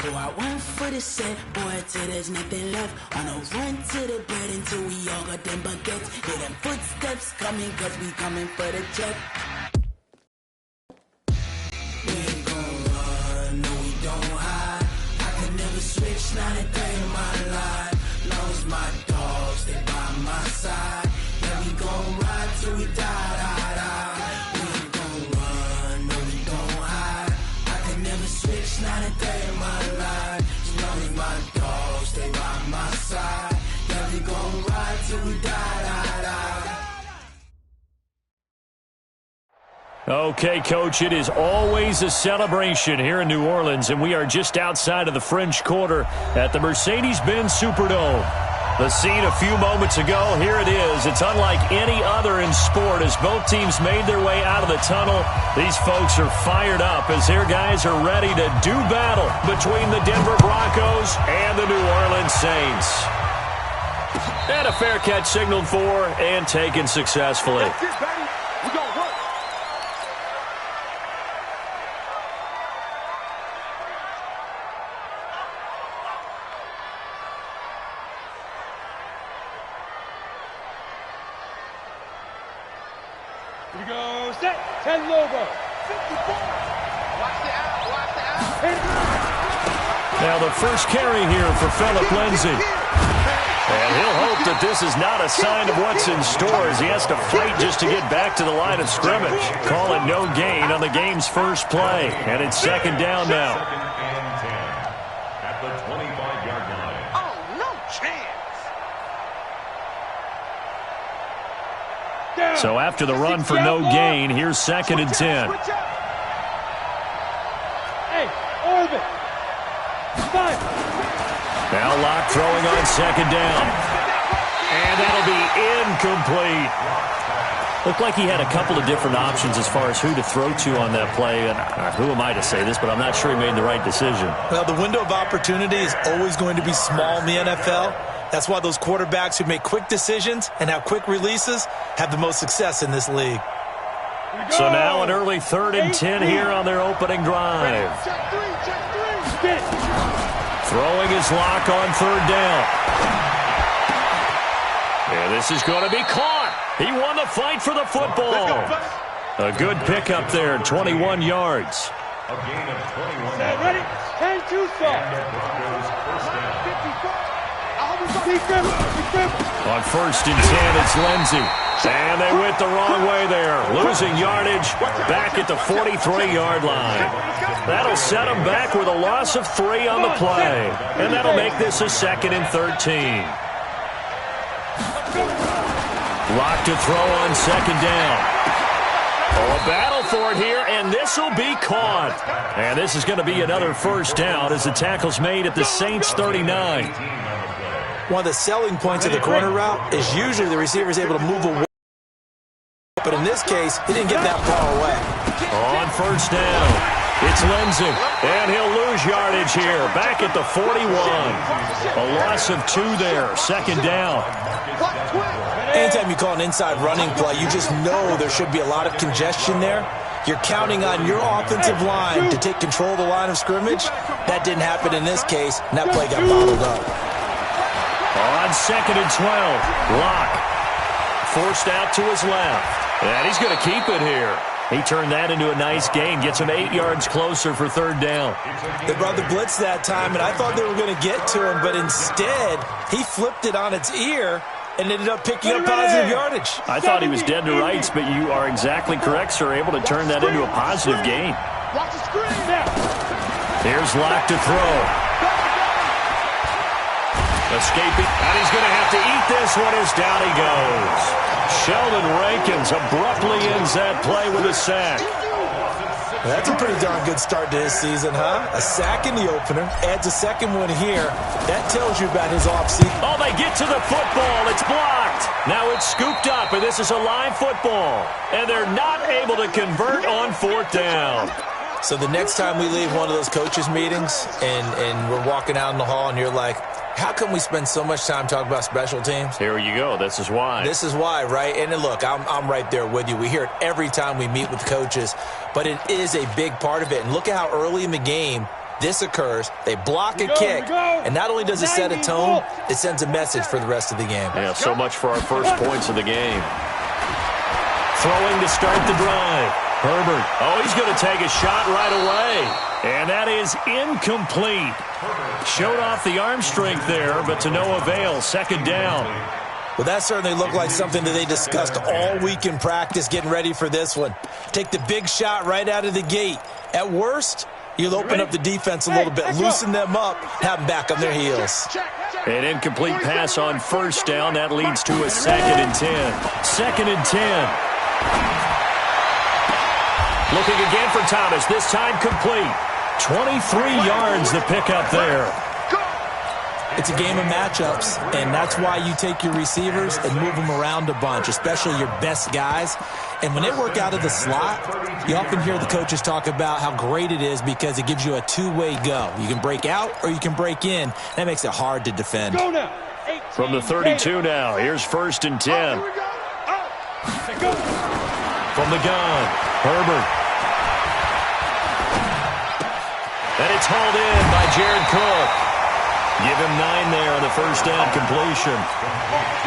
Pour out one for the set, boy, till there's nothing left. On a run to the bread until we all got them baguettes. Hear them footsteps coming, cause we coming for the check. We ain't gon' run, no we don't hide. I could never switch, not a day in my life. Long as my dogs, stay by my side. Yeah, we gon' ride till we die, die, die. We ain't gon' run, no we don't hide. I could never switch, not a day in my life. As long as my dogs, stay by my side. Yeah, we gon' ride till we die, die, die. Okay, Coach, it is always a celebration here in New Orleans, and we are just outside of the French Quarter at the Mercedes-Benz Superdome. The scene a few moments ago, here it is. It's unlike any other in sport as both teams made their way out of the tunnel. These folks are fired up as their guys are ready to do battle between the Denver Broncos and the New Orleans Saints. And a fair catch signaled for and taken successfully. Here we go, set, 10 Lobo. 54. Watch the out. Now the first carry here for Phillip Lindsay. And he'll hope that this is not a sign of what's in store as he has to fight just to get back to the line of scrimmage. Call it no gain on the game's first play. And it's second down now. Second and 10 at the 25-yard line. Oh, no chance. Down. So after the run for no gain, here's second and 10. Hey, orbit. 5. Now Locke throwing on second down. And that'll be incomplete. Looked like he had a couple of different options as far as who to throw to on that play. And who am I to say this, but I'm not sure he made the right decision. Well, the window of opportunity is always going to be small in the NFL. That's why those quarterbacks who make quick decisions and have quick releases have the most success in this league. So now an early 3rd and 10 here on their opening drive. Check three. Throwing his Lock on 3rd down. And this is going to be caught. He won the fight for the football. A good pickup there, 21 yards. A gain of 21. Ready? 10-2 stop. On 1st and 10, it's Lindsay. And they went the wrong way there. Losing yardage back at the 43-yard line. That'll set them back with a loss of 3 on the play. And that'll make this a 2nd and 13. Lock to throw on 2nd down. Oh, a battle for it here, and this will be caught. And this is going to be another first down as the tackle's made at the Saints' 39. One of the selling points of the corner route is usually the receiver is able to move away. But in this case, he didn't get that far away. On 1st down, it's Lindsay. And he'll lose yardage here, back at the 41. A loss of 2 there, 2nd down. Anytime you call an inside running play, you just know there should be a lot of congestion there. You're counting on your offensive line to take control of the line of scrimmage. That didn't happen in this case, and that play got bottled up. On 2nd and 12, Locke forced out to his left. And he's going to keep it here. He turned that into a nice gain, gets him 8 yards closer for 3rd down. They brought the blitz that time, and I thought they were going to get to him, but instead, he flipped it on its ear and ended up picking up positive yardage. I thought he was dead to rights, but you are exactly correct, sir, able to turn that into a positive gain. Here's Locke to throw. Escaping, and he's going to have to eat this one as down he goes. Sheldon Rankins abruptly ends that play with a sack. That's a pretty darn good start to his season, huh? A sack in the opener, adds a second one here. That tells you about his offseason. Oh, they get to the football. It's blocked. Now it's scooped up, and this is a live football. And they're not able to convert on 4th down. So the next time we leave one of those coaches' meetings and we're walking out in the hall and you're like, how come we spend so much time talking about special teams? Here you go. This is why. This is why, right? And look, I'm right there with you. We hear it every time we meet with coaches, but it is a big part of it. And look at how early in the game This occurs, they block a kick, and not only does it set a tone, it sends a message for the rest of the game. Yeah, so much for our first points of the game. Throwing to start the drive. Herbert. Oh, he's going to take a shot right away. And that is incomplete. Showed off the arm strength there, but to no avail. Second down. Well, that certainly looked like something that they discussed all week in practice getting ready for this one. Take the big shot right out of the gate. At worst, you'll open up the defense a little bit, loosen them up, have them back on their heels. An incomplete pass on first down. That leads to a 2nd and 10. 2nd and 10. Looking again for Thomas. This time complete. 23 yards the pickup there. It's a game of matchups, and that's why you take your receivers and move them around a bunch, especially your best guys. And when they work out of the slot, you often hear the coaches talk about how great it is because it gives you a two-way go. You can break out or you can break in. That makes it hard to defend. From the 32 now, here's 1st and 10. From the gun, Herbert. And it's hauled in by Jared Cook. Give him 9 there on the first down completion.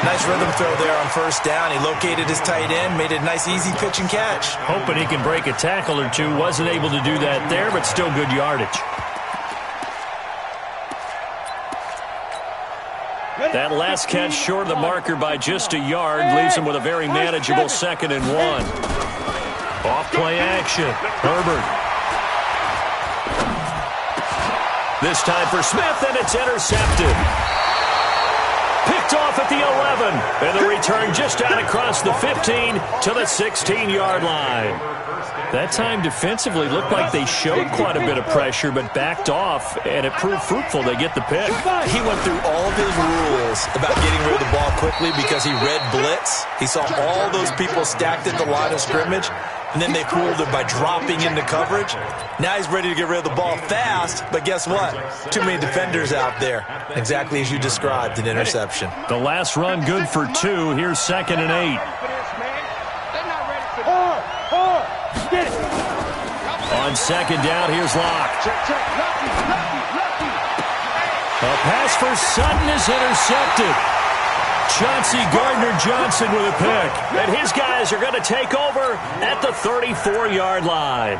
Nice rhythm throw there on first down. He located his tight end, made it a nice easy pitch and catch. Hoping he can break a tackle or two. Wasn't able to do that there, but still good yardage. That last catch short of the marker by just a yard leaves him with a very manageable 2nd and 1. Off play action. Herbert. This time for Smith, and it's intercepted. Picked off at the 11, and the return just out across the 15 to the 16-yard line. That time defensively looked like they showed quite a bit of pressure, but backed off, and it proved fruitful. They get the pick. He went through all of his rules about getting rid of the ball quickly because he read blitz. He saw all those people stacked at the line of scrimmage, and then they fooled him by dropping into coverage. Now he's ready to get rid of the ball fast, but guess what? Too many defenders out there. Exactly as you described, an interception. The last run good for 2. Here's 2nd and 8. On 2nd down, here's Locke. A pass for Sutton is intercepted. Chauncey Gardner-Johnson with a pick. And his guys are going to take over at the 34-yard line.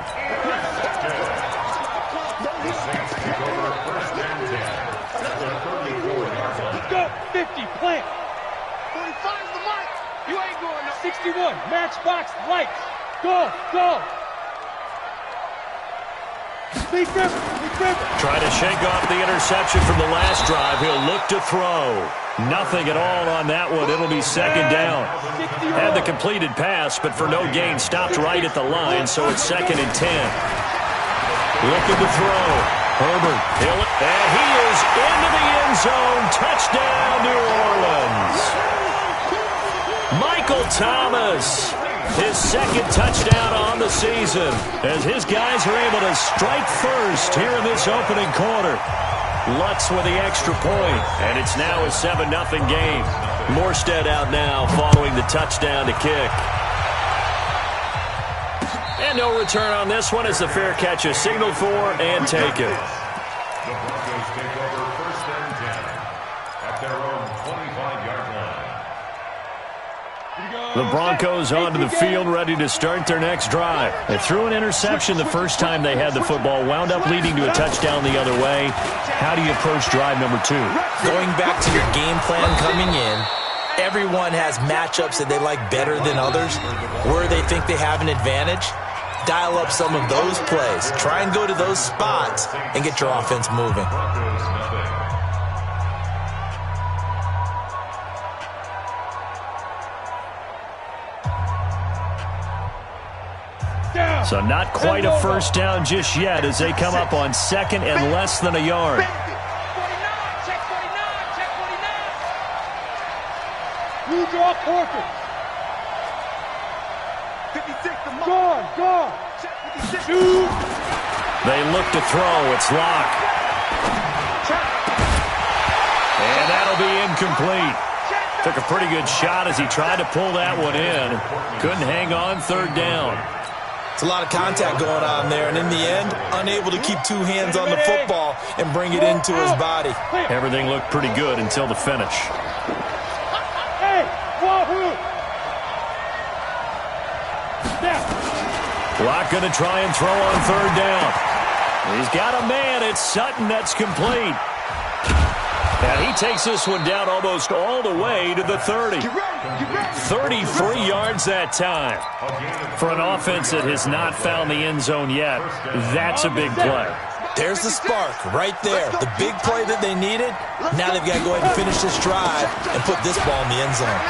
Go, 50, plant. 45's the mark. You ain't going no. 61, matchbox, lights. Go, go. Lead River. Trying to shake off the interception from the last drive. He'll look to throw. Nothing at all on that one. It'll be 2nd down. Had the completed pass, but for no gain, stopped right at the line, so it's 2nd and 10. Looking to throw. Herbert. And he is into the end zone. Touchdown, New Orleans. Michael Thomas. His 2nd touchdown on the season as his guys are able to strike first here in this opening quarter. Lutz with the extra point, and it's now a 7-0 game. Morstead out now following the touchdown to kick. And no return on this one as the fair catch is signaled for and taken. The Broncos take over 1st and 10 at their own 25-yard line. The Broncos onto the field, ready to start their next drive. They threw an interception the first time they had the football, wound up leading to a touchdown the other way. How do you approach drive number 2? Going back to your game plan coming in, everyone has matchups that they like better than others. Where they think they have an advantage, dial up some of those plays. Try and go to those spots and get your offense moving. So not quite a first down just yet as they come up on 2nd and less than a yard. Check 49, check 49. You draw Porter. 56, gone. Shoot. They look to throw. It's Locke. And that'll be incomplete. Took a pretty good shot as he tried to pull that one in. Couldn't hang on 3rd down. It's a lot of contact going on there, and in the end, unable to keep two hands on the football and bring it into his body. Everything looked pretty good until the finish. Hey, wahoo! Block going to try and throw on third down. He's got a man. It's Sutton that's complete. And he takes this one down almost all the way to the 30. 33 yards that time. For an offense that has not found the end zone yet, that's a big play. There's the spark right there. The big play that they needed. Now they've got to go ahead and finish this drive and put this ball in the end zone.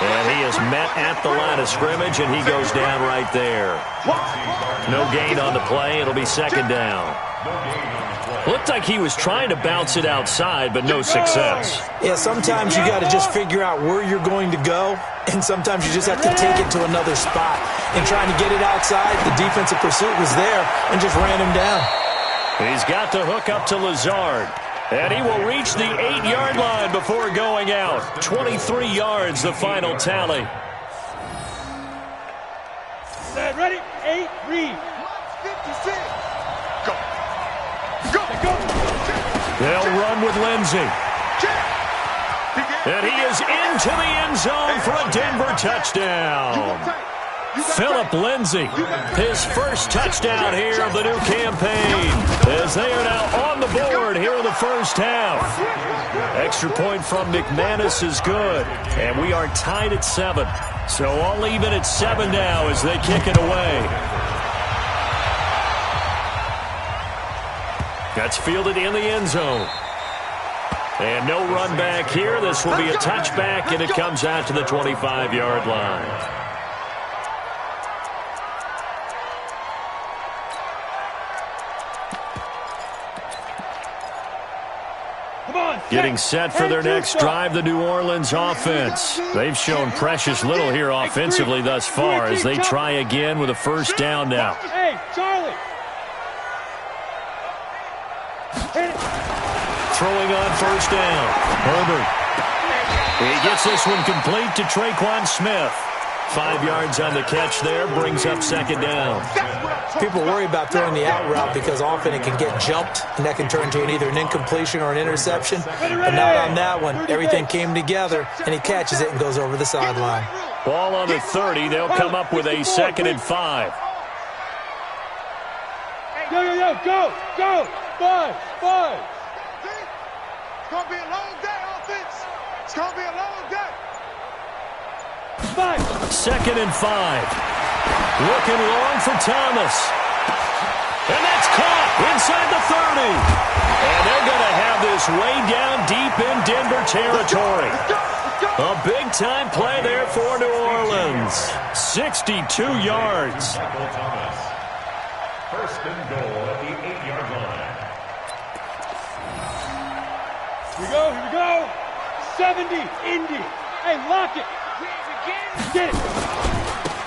And he is met at the line of scrimmage, and he goes down right there. No gain on the play. It'll be second down. Looked like he was trying to bounce it outside, but no success. Yeah, sometimes you got to just figure out where you're going to go, and sometimes you just have to take it to another spot. And trying to get it outside, the defensive pursuit was there and just ran him down. He's got the hook up to Lazard. And he will reach the 8-yard line before going out. 23 yards, the final tally. Ready? 8, read. 56. Go. Go. Go. They'll run with Lindsey. And he is into the end zone for a Denver touchdown. Philip Lindsay, his first touchdown here of the new campaign, as they are now on the board here in the first half. Extra point from McManus is good, and we are tied at 7. So all even at 7 now as they kick it away. That's fielded in the end zone. And no run back here. This will be a touchback, and it comes out to the 25-yard line. Getting set for their next drive, the New Orleans offense. They've shown precious little here offensively thus far as they try again with a first down now. Hey, Charlie. Throwing on first down. Herbert. He gets this one complete to Traquan Smith. 5 yards on the catch there, brings up second down. People worry about throwing the out route because often it can get jumped, and that can turn into either an incompletion or an interception. But not on that one. Everything came together, and he catches it and goes over the sideline. Ball on the 30. They'll come up with a 2nd and 5. Yo, go, go. 5. It's going to be a long day, offense. It's going to be a long day. 5. 2nd and 5. Looking long for Thomas. And that's caught inside the 30. And they're going to have this way down deep in Denver territory. A big-time play there for New Orleans. 62 yards. First and goal at the 8-yard line. Here we go. 70, Indy. Hey, lock it. Get it.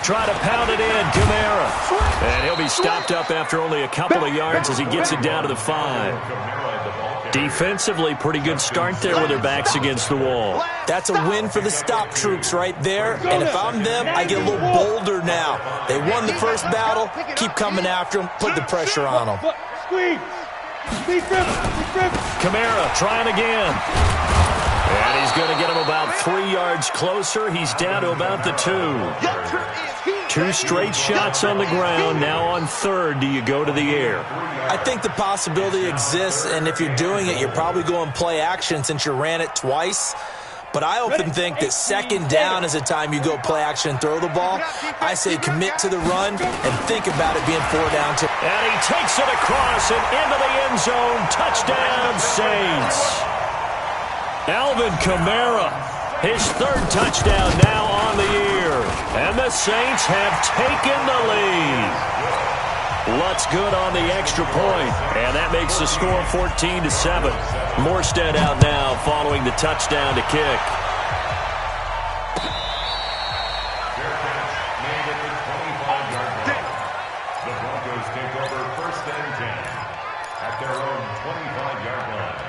Try to pound it in, Kamara. And he'll be stopped up after only a couple of yards as he gets it down to the 5. Defensively, pretty good start there with their backs against the wall. That's a win for the stop troops right there. And if I'm them, I get a little bolder now. They won the first battle. Keep coming after them. Put the pressure on them. Squeeze. Kamara trying again. And he's going to get him about 3 yards closer. He's down to about the 2. 2 straight shots on the ground. Now on third, do you go to the air? I think the possibility exists, and if you're doing it, you're probably going play action since you ran it twice. But I often think that second down is a time you go play action and throw the ball. I say commit to the run and think about it being 4 down. And he takes it across and into the end zone. Touchdown, Saints. Alvin Kamara, his 3rd touchdown now on the year. And the Saints have taken the lead. Lutz good on the extra point, and that makes the score 14-7. Morstead out now following the touchdown to kick. Fair catch made at the 25-yard line. The Broncos take over first and 10 at their own 25-yard line.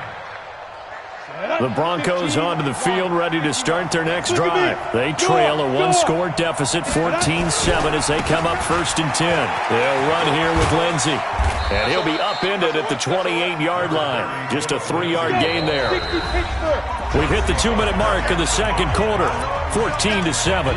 The Broncos onto the field, ready to start their next drive. They trail a one-score deficit, 14-7, as they come up 1st and 10. They'll run here with Lindsey. And he'll be upended at the 28-yard line. Just a 3-yard gain there. We've hit the 2-minute mark of the second quarter, 14-7.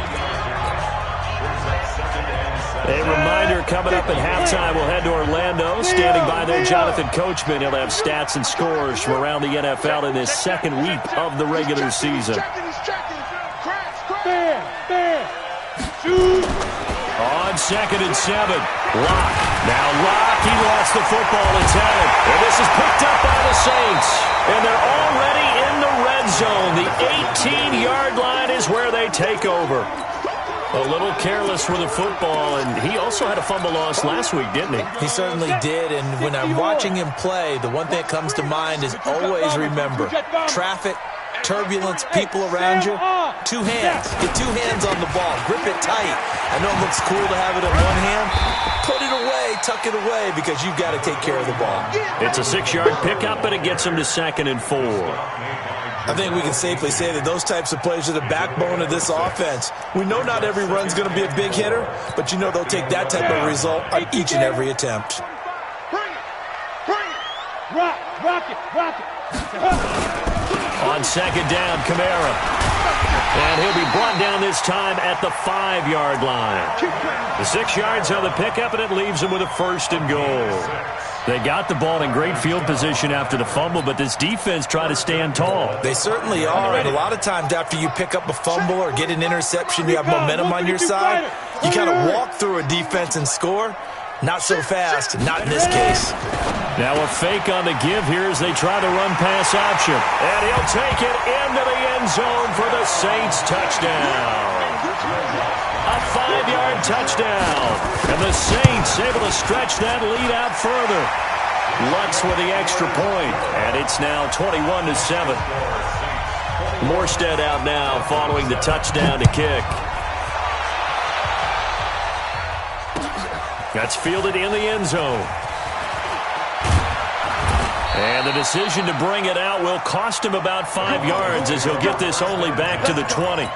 A reminder, coming up at halftime, we'll head to Orlando. Standing by there, Jonathan Coachman. He'll have stats and scores from around the NFL in this second week of the regular season. On 2nd and 7, Locke. Now Locke, he lost the football at 10. And this is picked up by the Saints. And they're already in the red zone. The 18-yard line is where they take over. A little careless with the football, and he also had a fumble loss last week, didn't he? He certainly did, and when I'm watching him play, the one thing that comes to mind is always remember, traffic, turbulence, people around you, 2 hands. Get 2 hands on the ball. Grip it tight. I know it looks cool to have it in one hand. Put it away, tuck it away, because you've got to take care of the ball. It's a 6-yard pickup, and it gets him to 2nd and 4. I think we can safely say that those types of plays are the backbone of this offense. We know not every run's going to be a big hitter, but you know they'll take that type of result on each and every attempt. Rock it. On 2nd down, Kamara. And he'll be brought down this time at the 5-yard line. The 6 yards on the pickup, and it leaves him with a 1st and goal. They got the ball in great field position after the fumble, but this defense tried to stand tall. They certainly are, and a lot of times after you pick up a fumble or get an interception, you have momentum on your side. You kind of walk through a defense and score. Not so fast, not in this case. Now a fake on the give here as they try to run pass option. And he'll take it into the end zone for the Saints touchdown. A 5-yard touchdown. And the Saints able to stretch that lead out further. Lutz with the extra point. And it's now 21-7. Morstead out now following the touchdown to kick. That's fielded in the end zone. And the decision to bring it out will cost him about 5 yards as he'll get this only back to the 20.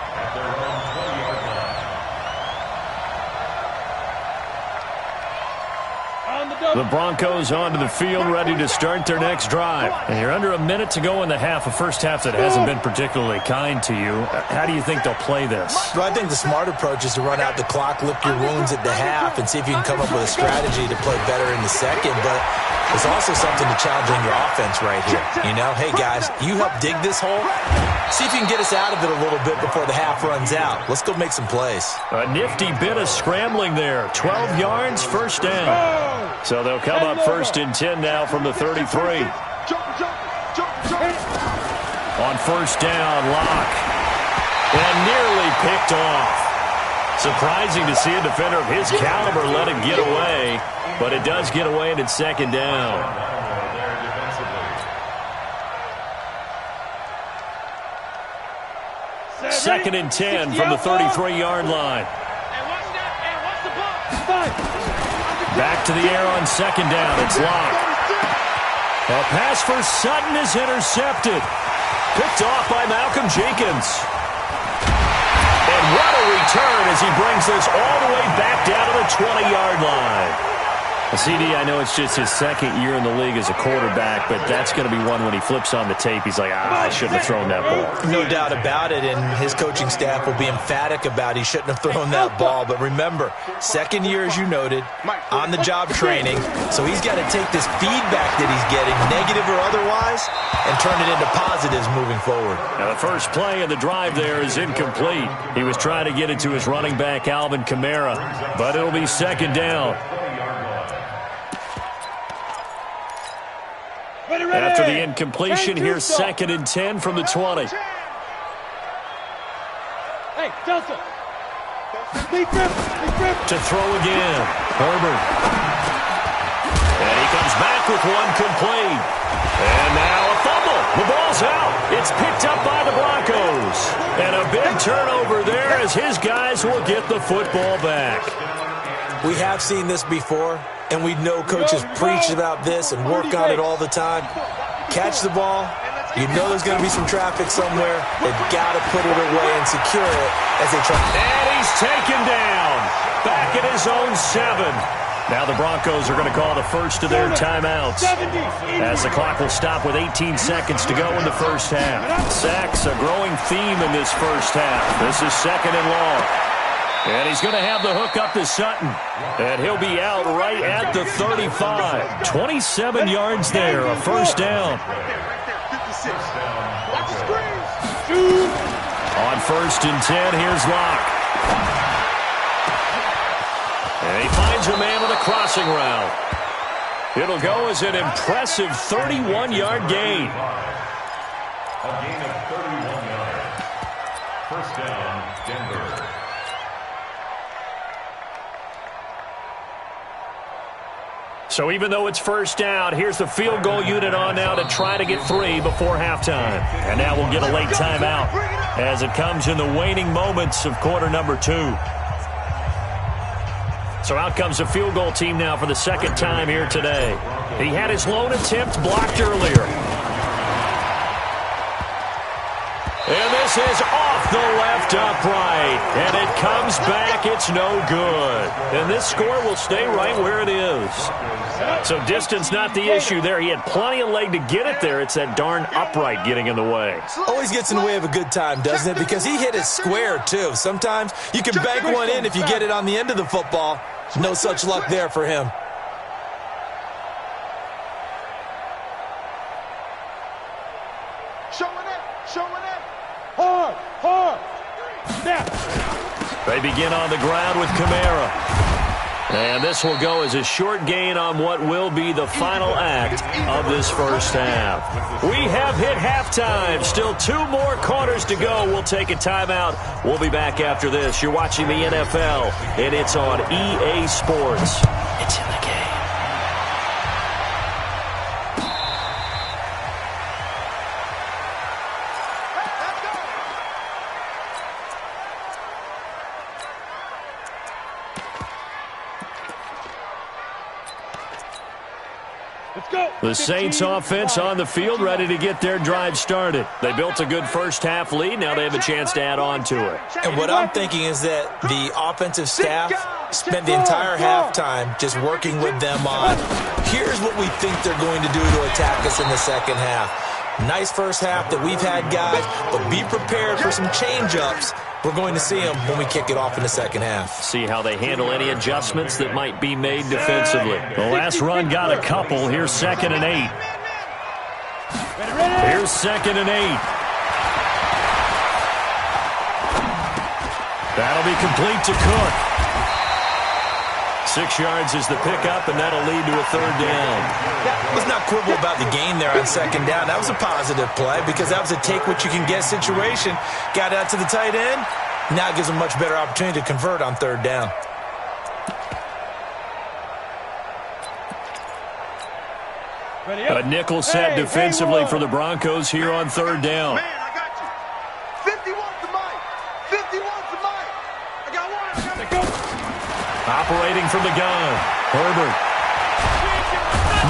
The Broncos onto the field, ready to start their next drive. And you're under a minute to go in the half, a first half that hasn't been particularly kind to you. How do you think they'll play this? Well, I think the smart approach is to run out the clock, lick your wounds at the half, and see if you can come up with a strategy to play better in the second. But there's also something to challenging your offense right here. You know, hey, guys, you help dig this hole. See if you can get us out of it a little bit before the half runs out. Let's go make some plays. A nifty bit of scrambling there. 12 yards, first down. So they'll come up 1st and 10 now from the 33. On 1st down, Locke. And nearly picked off. Surprising to see a defender of his caliber let it get away. But it does get away, and it's 2nd down. Second and 10 from the 33-yard line. Back to the air on 2nd down. It's Locke. A pass for Sutton is intercepted. Picked off by Malcolm Jenkins. And what a return as he brings this all the way back down to the 20-yard line. CD, I know it's just his 2nd year in the league as a quarterback, but that's going to be one when he flips on the tape. He's like, I shouldn't have thrown that ball. No doubt about it, and his coaching staff will be emphatic about he shouldn't have thrown that ball. But remember, 2nd year, as you noted, on-the-job training, so he's got to take this feedback that he's getting, negative or otherwise, and turn it into positives moving forward. Now, the first play of the drive there is incomplete. He was trying to get it to his running back, Alvin Kamara, but it'll be 2nd down. After the incompletion, here's 2nd and 10 from the 20. Hey, Delta. To throw again. Herbert. And he comes back with one complete. And now a fumble. The ball's out. It's picked up by the Broncos. And a big turnover there as his guys will get the football back. We have seen this before, and we know coaches preach about this and work on it all the time. Catch the ball, You know there's going to be some traffic somewhere. They've got to put it away and secure it as they try. And he's taken down. Back at his own 7. Now the Broncos are going to call the first of their timeouts as the clock will stop with 18 seconds to go in the first half. Sacks a growing theme in this first half. This is 2nd and long. And he's going to have the hook up to Sutton. And he'll be out right at the 35. 27 yards there, a first down. On 1st and 10, here's Locke. And he finds a man with a crossing route. It'll go as an impressive 31-yard gain. A gain of 31 yards. First down, Denver. So even though it's first down, here's the field goal unit on now to try to get 3 before halftime. And now we'll get a late timeout as it comes in the waning moments of quarter number 2. So out comes the field goal team now for the 2nd time here today. He had his lone attempt blocked earlier. And this is off the left upright. And it comes back. It's no good. And this score will stay right where it is. So distance not the issue there. He had plenty of leg to get it there. It's that darn upright getting in the way. Always gets in the way of a good time, doesn't it? Because he hit it square, too. Sometimes you can bank one in if you get it on the end of the football. No such luck there for him. Showing it. Hard. Snap. They begin on the ground with Kamara. And this will go as a short gain on what will be the final act of this first half. We have hit halftime. Still 2 more quarters to go. We'll take a timeout. We'll be back after this. You're watching the NFL, and it's on EA Sports. It's in the game. The Saints offense on the field, ready to get their drive started. They built a good first half lead. Now they have a chance to add on to it. And what I'm thinking is that the offensive staff spent the entire halftime just working with them on, here's what we think they're going to do to attack us in the second half. Nice first half that we've had, guys, but be prepared for some change-ups. We're going to see them when we kick it off in the second half. See how they handle any adjustments that might be made defensively. The last run got a couple. Here's 2nd and 8. Here's 2nd and 8. That'll be complete to Cook. 6 yards is the pickup, and that'll lead to a 3rd down. Let's not quibble about the gain there on 2nd down. That was a positive play because that was a take-what-you-can-get situation. Got out to the tight end. Now it gives them a much better opportunity to convert on 3rd down. A nickel set defensively for the Broncos here on 3rd down. Man, I got you. 51's the mic. 51's the mic. I got one. Operating from the gun, Herbert.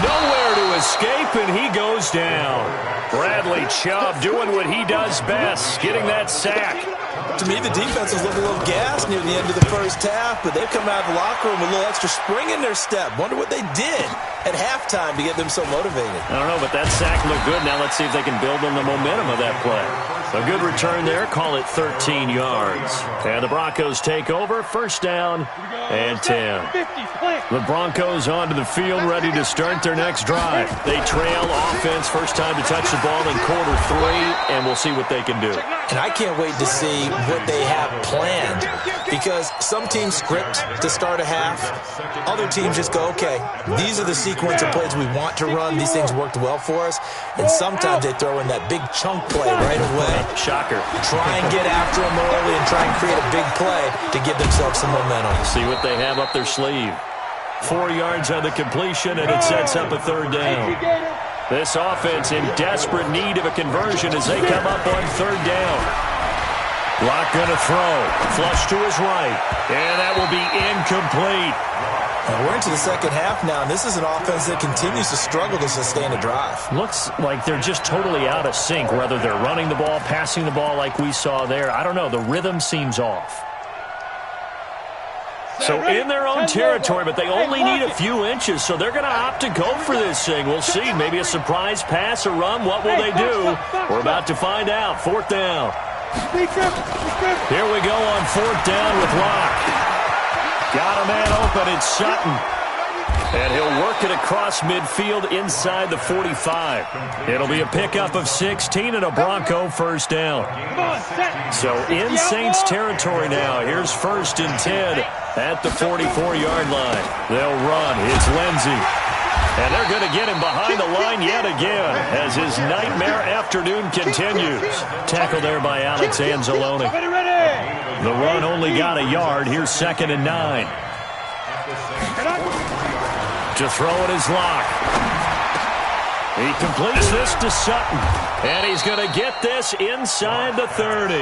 Nowhere to escape, and he goes down. Bradley Chubb doing what he does best, getting that sack. To me, the defense was looking a little gassed near the end of the first half, but they've come out of the locker room with a little extra spring in their step. Wonder what they did at halftime to get them so motivated. I don't know, but that sack looked good. Now let's see if they can build on the momentum of that play. A good return there. Call it 13 yards. And the Broncos take over. First down and 10. The Broncos onto the field, ready to start their next drive. They trail offense. First time to touch the ball in quarter 3, and we'll see what they can do. And I can't wait to see what they have planned, because some teams script to start a half. Other teams just go, okay, these are the sequence of plays we want to run. These things worked well for us. And sometimes they throw in that big chunk play right away. Shocker. Try and get after them early and try and create a big play to give themselves some momentum. See what they have up their sleeve. 4 yards on the completion, and it sets up a 3rd down. This offense in desperate need of a conversion as they come up on 3rd down. Locke going to throw. Flush to his right. And that will be incomplete. And we're into the second half now, and this is an offense that continues to struggle to sustain a drive. Looks like they're just totally out of sync, whether they're running the ball, passing the ball like we saw there. I don't know. The rhythm seems off. So in their own territory, but they only need a few inches, so they're going to opt to go for this thing. We'll see. Maybe a surprise pass or run. What will they do? We're about to find out. 4th down. Here we go on 4th down with Locke. Got a man open. It's Sutton. And he'll work it across midfield inside the 45. It'll be a pickup of 16 and a Bronco first down. So in Saints territory now. Here's 1st and 10 at the 44-yard line. They'll run. It's Lindsey. And they're going to get him behind the line yet again as his nightmare afternoon continues. Tackle there by Alex Anzalone. The run only got a yard. Here's 2nd and 9. To throw it is Locke. He completes this to Sutton. And he's going to get this inside the 30.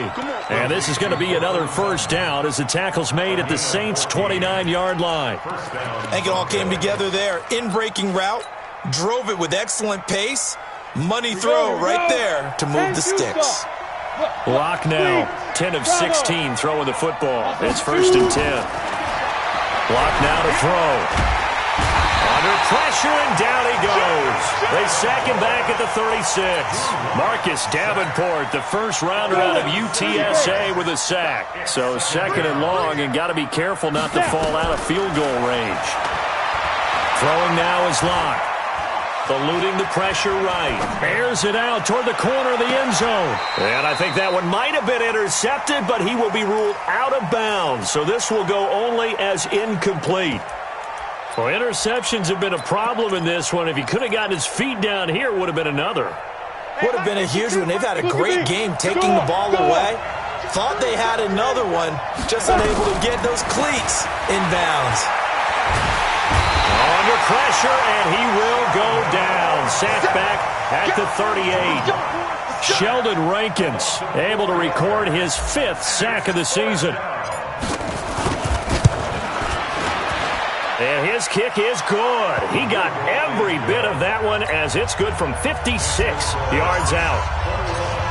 And this is going to be another first down as the tackle's made at the Saints' 29-yard line. I think it all came together there. In-breaking route. Drove it with excellent pace. Money throw right there to move the sticks. Locke now, 10 of 16 throwing the football. It's 1st and 10. Locke now to throw. Under pressure, and down he goes. They sack him back at the 36. Marcus Davenport, the first rounder out of UTSA with a sack. So 2nd and long, and got to be careful not to fall out of field goal range. Throwing now is Locke. Eluding the pressure right. Airs it out toward the corner of the end zone. And I think that one might have been intercepted, but he will be ruled out of bounds. So this will go only as incomplete. Well, interceptions have been a problem in this one. If he could have gotten his feet down here, it would have been another. Would have been a huge one. They've had a great game taking the ball away. Thought they had another one, just unable to get those cleats inbounds. Under pressure, and he will go down. Sacked back at the 38. Sheldon Rankins able to record his 5th sack of the season. And his kick is good. He got every bit of that one as it's good from 56 yards out.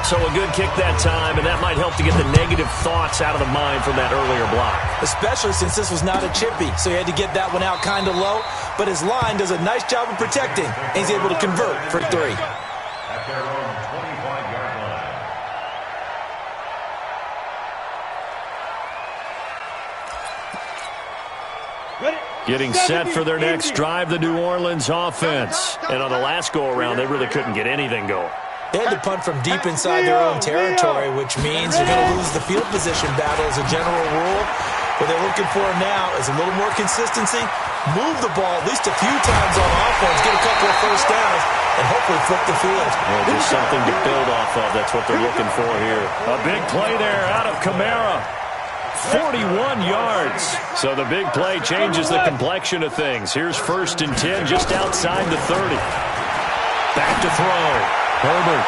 So a good kick that time, and that might help to get the negative thoughts out of the mind from that earlier block. Especially since this was not a chippy, so he had to get that one out kind of low. But his line does a nice job of protecting, and he's able to convert for 3. At their own 25-yard line. Getting set for their next drive, the New Orleans offense. And on the last go-around, they really couldn't get anything going. They had to punt from deep inside their own territory, which means you're going to lose the field position battle as a general rule. What they're looking for now is a little more consistency, move the ball at least a few times on offense, get a couple of first downs, and hopefully flip the field. Well, just something to build off of. That's what they're looking for here. A big play there out of Kamara. 41 yards. So the big play changes the complexion of things. Here's 1st and 10 just outside the 30. Back to throw. Herbert.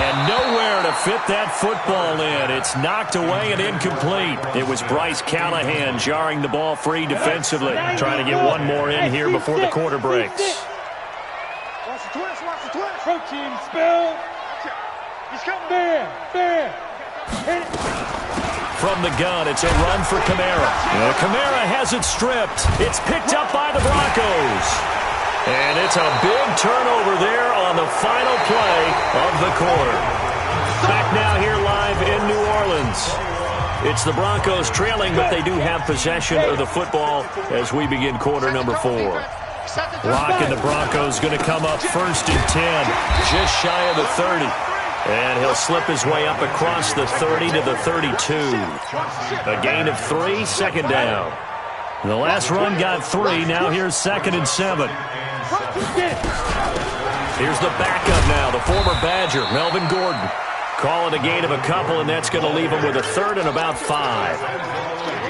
And nowhere to fit that football in. It's knocked away and incomplete. It was Bryce Callahan jarring the ball free defensively. Trying to get one more in here before the quarter breaks. Watch the twist, watch the twist. Protein spill. He's coming. Bam. Hit it. From the gun, it's a run for Kamara. Kamara has it stripped. It's picked up by the Broncos. And it's a big turnover there on the final play of the quarter. Back now here live in New Orleans. It's the Broncos trailing, but they do have possession of the football as we begin quarter number 4. Locke and the Broncos going to come up 1st and 10, just shy of the 30. And he'll slip his way up across the 30 to the 32. A gain of 3, 2nd down. The last run got 3. Now here's 2nd and 7. Here's the backup now, the former Badger, Melvin Gordon. Calling a gain of a couple, and that's going to leave him with a 3rd and about 5.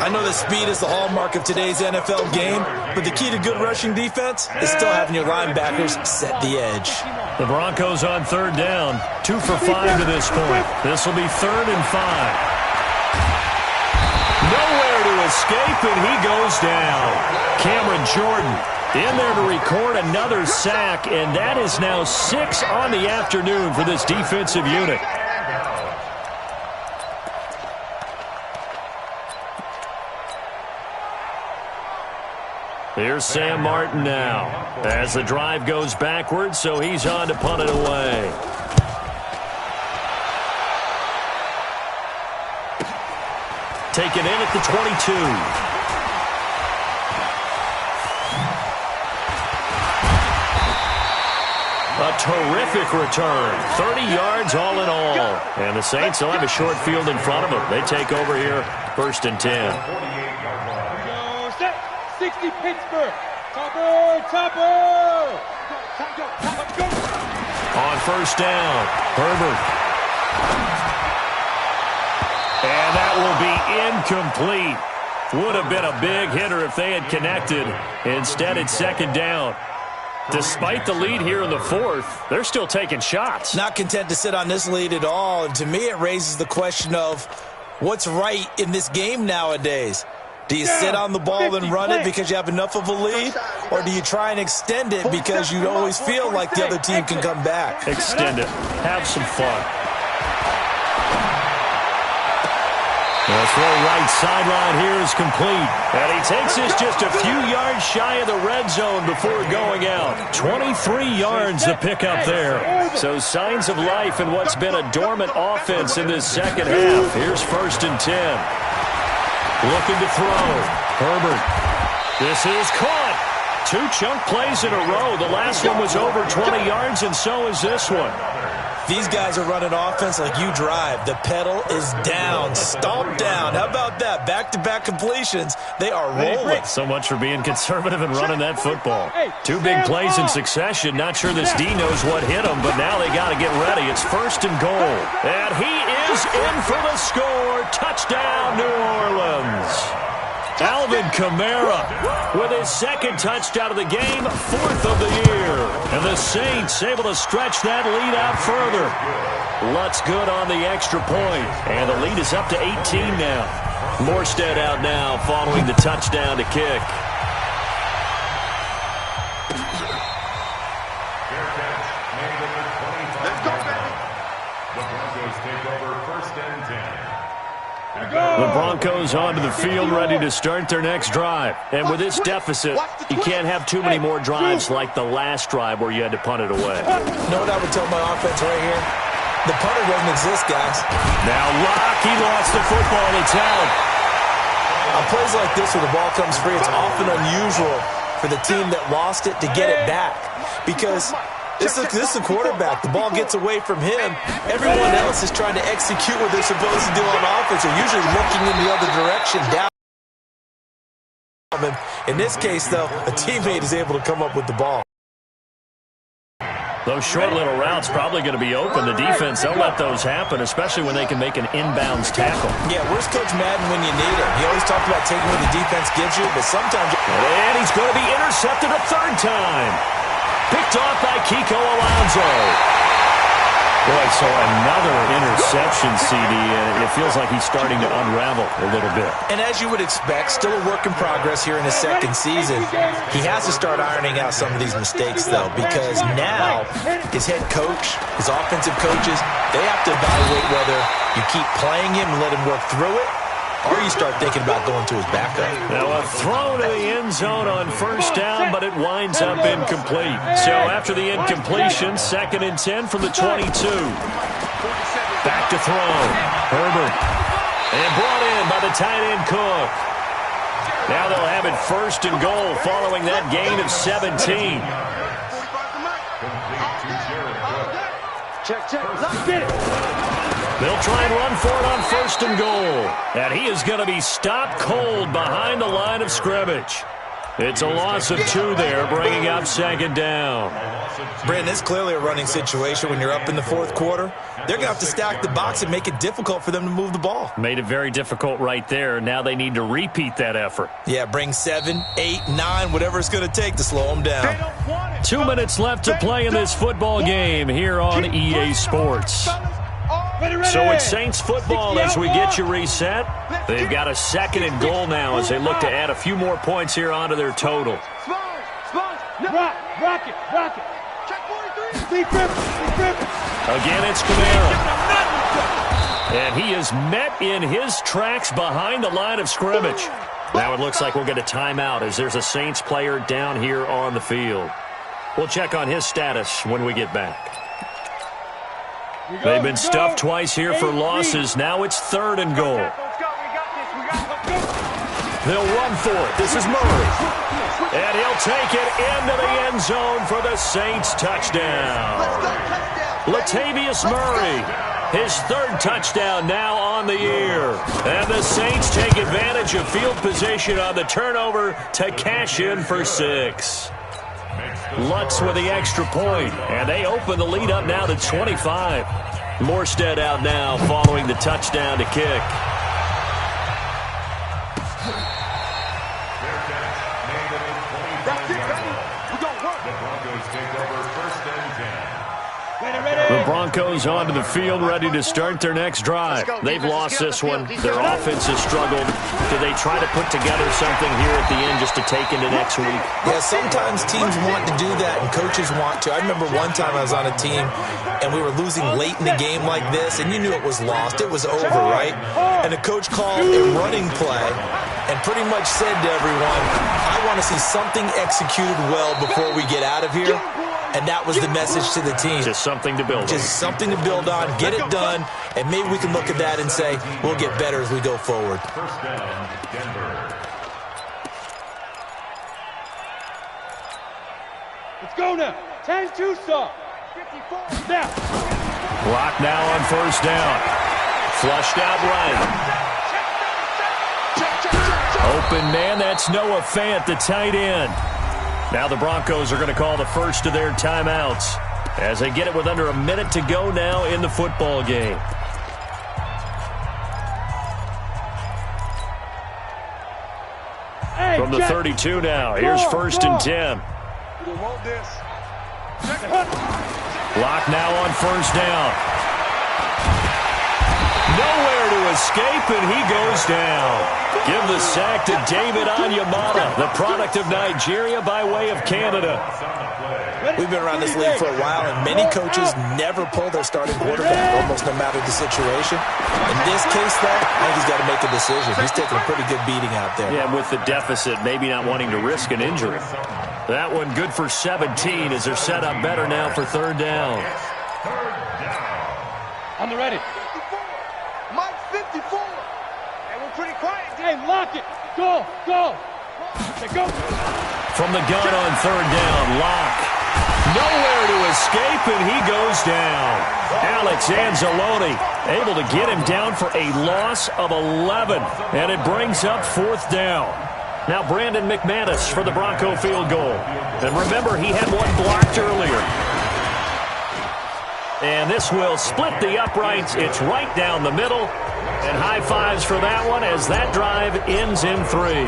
I know that speed is the hallmark of today's NFL game, but the key to good rushing defense is still having your linebackers set the edge. The Broncos on 3rd down, 2 for 5 to this point. This will be 3rd and 5. Nowhere to escape, and he goes down. Cameron Jordan in there to record another sack, and that is now 6 on the afternoon for this defensive unit. Here's Sam Martin now as the drive goes backwards, so he's on to punt it away. Taken in at the 22. A terrific return. 30 yards all in all. And the Saints will have a short field in front of them. They take over here, 1st and 10. 60 Pittsburgh. Topper. On 1st down, Herbert. And that will be incomplete. Would have been a big hitter if they had connected. Instead, it's 2nd down. Despite the lead here in the 4th, they're still taking shots. Not content to sit on this lead at all. And to me, it raises the question of what's right in this game nowadays. Do you sit on the ball and run it because you have enough of a lead? Or do you try and extend it because you always feel like the other team can come back? Extend it. Have some fun. The throw right sideline here is complete. And he takes this just a few yards shy of the red zone before going out. 23 yards to pick up there. So signs of life in what's been a dormant offense in this second half. Here's 1st and 10. Looking to throw. Herbert. This is caught. 2 chunk plays in a row. The last one was over 20 yards, and so is this one. These guys are running offense like you drive. The pedal is down, stomped down. How about that? Back-to-back completions. They are rolling. So much for being conservative and running that football. 2 big plays in succession. Not sure this D knows what hit him, but now they got to get ready. It's 1st and goal. And he is in for the score. Touchdown, New Orleans. Alvin Kamara with his 2nd touchdown of the game, 4th of the year. And the Saints able to stretch that lead out further. Lutz good on the extra point. And the lead is up to 18 now. Morstead out now following the touchdown to kick. Let's go, baby. The Broncos take over 1st and 10. The Broncos onto the field ready to start their next drive. And with this deficit, you can't have too many more drives like the last drive where you had to punt it away. You know what I would tell my offense right here? The punter doesn't exist, guys. Now Locke, he lost the football. It's out. On plays like this where the ball comes free, it's often unusual for the team that lost it to get it back. Because this is a quarterback. The ball gets away from him. Everyone else is trying to execute what they're supposed to do on offense. They're usually looking in the other direction, down. In this case, though, a teammate is able to come up with the ball. Those short little routes probably going to be open. The defense, they'll let those happen, especially when they can make an inbounds tackle. Yeah, where's Coach Madden when you need him? He always talked about taking what the defense gives you, but sometimes... And he's going to be intercepted a 3rd time. Picked off by Kiko Alonso. Boy, so another interception, CD, and it feels like he's starting to unravel a little bit. And as you would expect, still a work in progress here in his 2nd season. He has to start ironing out some of these mistakes, though, because now his head coach, his offensive coaches, they have to evaluate whether you keep playing him and let him work through it, or you start thinking about going to his backup. Now a throw to the end zone on 1st down, but it winds up incomplete. So after the incompletion, 2nd and 10 from the 22. Back to throw. Herbert. And brought in by the tight end Cook. Now they'll have it 1st and goal following that gain of 17. Let's get it. They'll try and run for it on 1st and goal. And he is going to be stopped cold behind the line of scrimmage. It's a loss of 2 there, bringing up 2nd down. Brandon, it's clearly a running situation when you're up in the 4th quarter. They're going to have to stack the box and make it difficult for them to move the ball. Made it very difficult right there. Now they need to repeat that effort. Yeah, bring 7, 8, 9, whatever it's going to take to slow them down. 2 minutes left to play in this football game here on EA Sports. So it's Saints football as we get you reset. They've got a 2nd and goal now as they look to add a few more points here onto their total. Rock it. Check 43. Again, it's Kamara. And he is met in his tracks behind the line of scrimmage. Now it looks like we'll get a timeout as there's a Saints player down here on the field. We'll check on his status when we get back. They've been stuffed twice here for losses. Now it's 3rd and goal. They'll run for it. This is Murray. And he'll take it into the end zone for the Saints touchdown. Latavius Murray, his 3rd touchdown now on the year. And the Saints take advantage of field position on the turnover to cash in for 6. Lutz with the extra point, and they open the lead up now to 25. Morstead out now following the touchdown to kick. The Broncos onto the field, ready to start their next drive. They've lost this one. Their offense has struggled. Do they try to put together something here at the end just to take into next week? Yeah, sometimes teams want to do that and coaches want to. I remember one time I was on a team and we were losing late in the game like this, and you knew it was lost. It was over, right? And the coach called a running play and pretty much said to everyone, I want to see something executed well before we get out of here. And that was the message to the team. Just something to build on. Just something to build on, get it done, and maybe we can look at that and say, we'll get better as we go forward. First down, Denver. Let's go now. 10-2 stop. 54. Now. Block now on 1st down. Flushed out right. Open man, that's Noah Fant, the tight end. Now the Broncos are going to call the first of their timeouts as they get it with under a minute to go now in the football game. From the 32 now, here's 1st and 10. Block now on 1st down. Nowhere to escape, and he goes down. Give the sack to David Onyemata, the product of Nigeria by way of Canada. We've been around this league for a while, and many coaches never pull their starting quarterback, almost no matter the situation. In this case, though, I think he's got to make a decision. He's taking a pretty good beating out there. Yeah, with the deficit, maybe not wanting to risk an injury. That one good for 17 as they're set up better now for 3rd down. On the ready. Mike 54. Hey, we're pretty quiet. Hey, lock it. Go. Go. From the gun on 3rd down, Locke. Nowhere to escape, and he goes down. Alex Anzalone able to get him down for a loss of 11, and it brings up 4th down. Now Brandon McManus for the Bronco field goal. And remember, he had one blocked earlier. And this will split the uprights. It's right down the middle. And high fives for that one as that drive ends in 3.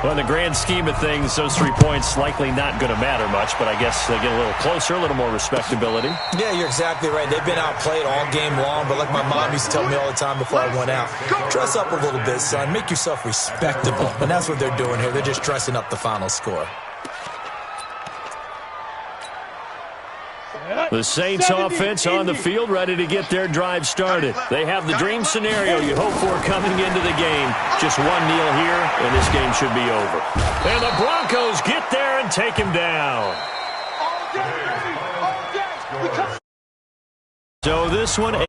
Well, in the grand scheme of things, those 3 points likely not going to matter much, but I guess they get a little closer, a little more respectability. Yeah, you're exactly right. They've been outplayed all game long, but like my mom used to tell me all the time before I went out, dress up a little bit, son. Make yourself respectable. And that's what they're doing here. They're just dressing up the final score. The Saints offense on the field, ready to get their drive started. They have the dream scenario you hope for coming into the game. Just 1-0 here, and this game should be over. And the Broncos get there and take him down. So this one...